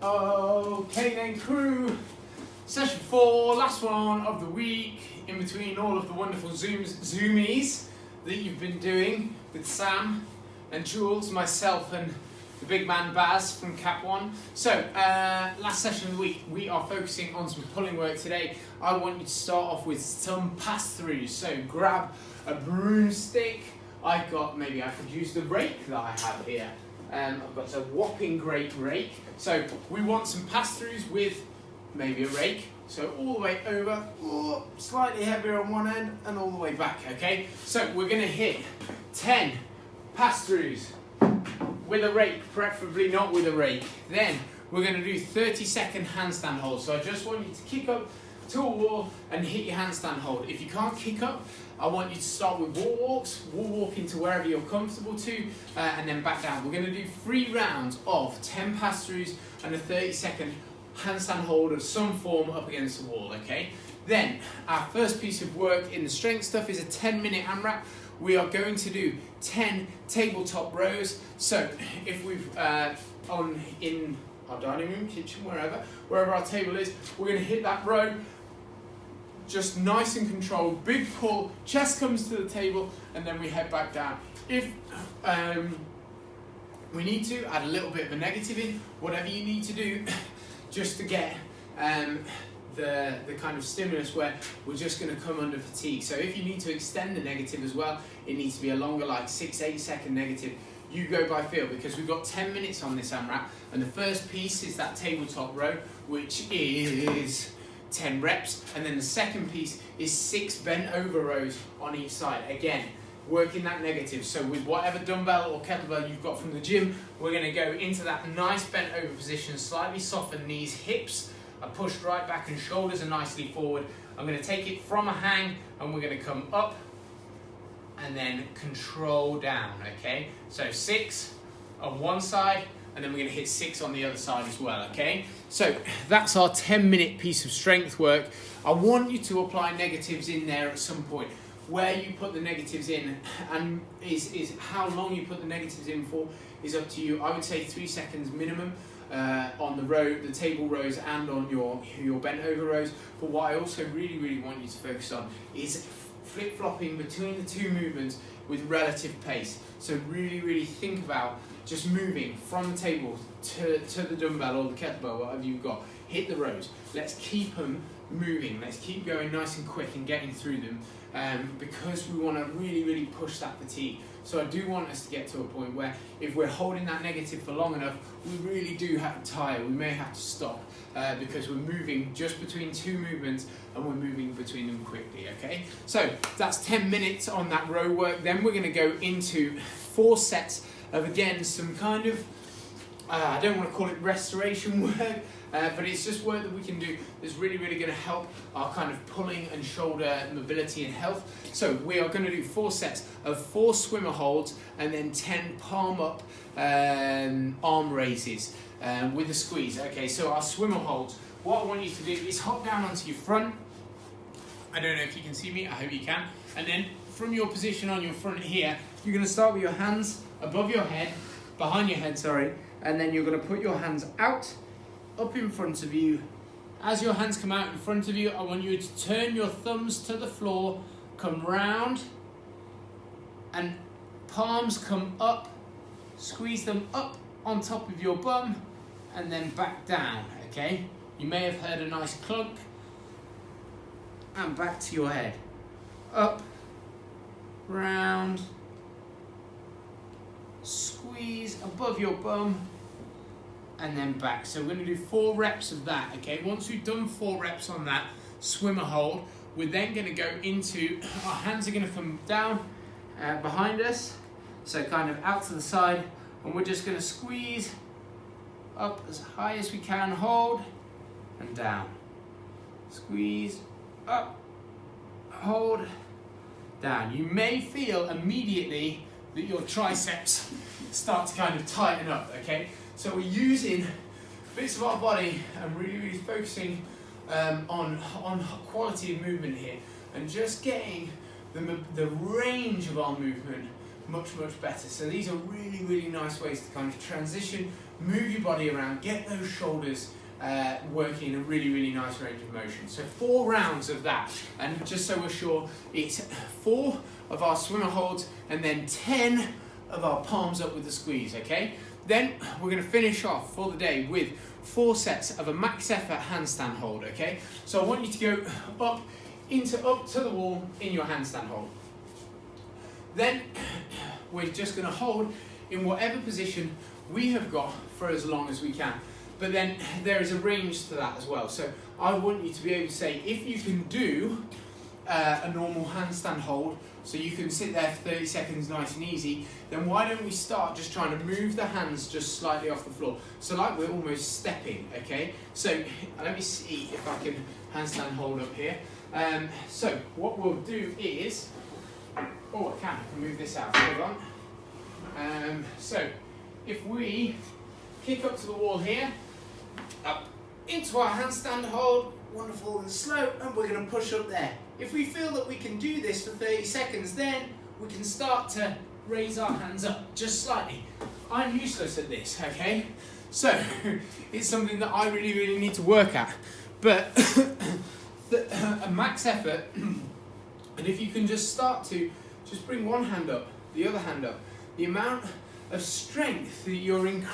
Okay then crew, session 4, last one of the week, in between all of the wonderful zoomies that you've been doing with Sam and Jules, myself and the big man Baz from Cap 1. So, last session of the week, we are focusing on some pulling work today. I want you to start off with some pass-throughs. So grab a broomstick. I could use the rake that I have here. I've got a whopping great rake. So we want some pass-throughs with maybe a rake. So all the way over, slightly heavier on one end and all the way back, okay? So we're gonna hit 10 pass-throughs with a rake, preferably not with a rake. Then we're gonna do 30-second handstand holds. So I just want you to kick up to a wall and hit your handstand hold. If you can't kick up, I want you to start with wall walk into wherever you're comfortable to, and then back down. We're going to do 3 rounds of 10 pass-throughs and a 30-second handstand hold of some form up against the wall, okay? Then, our first piece of work in the strength stuff is a 10-minute AMRAP. We are going to do 10 tabletop rows. So, if we've, in our dining room, kitchen, wherever our table is, we're going to hit that row, just nice and controlled, big pull, chest comes to the table, and then we head back down. If we need to, add a little bit of a negative in, whatever you need to do, just to get the kind of stimulus where we're just going to come under fatigue. So if you need to extend the negative as well, it needs to be a longer, like 6-8 second negative. You go by feel, because we've got 10 minutes on this AMRAP, and the first piece is that tabletop row, which is 10 reps, and then the second piece is 6 bent over rows on each side. Again, working that negative. So with whatever dumbbell or kettlebell you've got from the gym, we're going to go into that nice bent over position, slightly soften knees, hips are pushed right back and shoulders are nicely forward. I'm going to take it from a hang and we're going to come up and then control down, okay? So 6 on one side, and then we're going to hit 6 on the other side as well, okay? So that's our 10-minute piece of strength work. I want you to apply negatives in there at some point. Where you put the negatives in and is how long you put the negatives in for is up to you. I would say 3 seconds minimum on the table rows and on your bent over rows. But what I also really want you to focus on is flip-flopping between the two movements with relative pace. So really think about just moving from the table to the dumbbell or the kettlebell, whatever you've got. Hit the rows. Let's keep them moving. Let's keep going nice and quick and getting through them, because we want to really push that fatigue. So I do want us to get to a point where if we're holding that negative for long enough, we really do have to tire. We may have to stop because we're moving just between 2 movements and we're moving between them quickly, okay? So that's 10 minutes on that row work. Then we're going to go into 4 sets of, again, some kind of, I don't want to call it restoration work, but it's just work that we can do that's really going to help our kind of pulling and shoulder mobility and health. So we are going to do 4 sets of 4 swimmer holds and then 10 palm up arm raises with a squeeze. Okay, so our swimmer holds, what I want you to do is hop down onto your front. I don't know if you can see me, I hope you can. And then from your position on your front here, you're going to start with your hands above your head, behind your head, sorry, and then you're going to put your hands out, up in front of you. As your hands come out in front of you, I want you to turn your thumbs to the floor, come round, and palms come up, squeeze them up on top of your bum, and then back down, okay? You may have heard a nice clunk, and back to your head. Up, round, squeeze above your bum, and then back. So we're going to do 4 reps of that, okay? Once we've done 4 reps on that swimmer hold, we're then going to go into, our hands are going to come down behind us, so kind of out to the side, and we're just going to squeeze up as high as we can, hold, and down. Squeeze, up, hold, down. You may feel immediately that your triceps start to kind of tighten up, okay? So we're using bits of our body and really focusing on quality of movement here, and just getting the range of our movement much better. So these are really nice ways to kind of transition move your body around, get those shoulders working in a really, really nice range of motion. So 4 rounds of that, and just so we're sure, it's 4 of our swimmer holds and then 10 of our palms up with the squeeze, okay? Then we're going to finish off for the day with 4 sets of a max effort handstand hold, okay? So I want you to go up to the wall in your handstand hold. Then we're just going to hold in whatever position we have got for as long as we can. But then there is a range to that as well. So I want you to be able to say, if you can do a normal handstand hold, so you can sit there for 30 seconds nice and easy, then why don't we start just trying to move the hands just slightly off the floor. So like we're almost stepping, okay? So let me see if I can handstand hold up here. So what we'll do is, I can move this out, hold on. So if we kick up to the wall here, up into our handstand hold, wonderful and slow, and we're going to push up there. If we feel that we can do this for 30 seconds, then we can start to raise our hands up just slightly. I'm useless at this, okay? So it's something that I really, really need to work at. But a max effort, and if you can just start to just bring one hand up, the other hand up, the amount of strength that you're increasing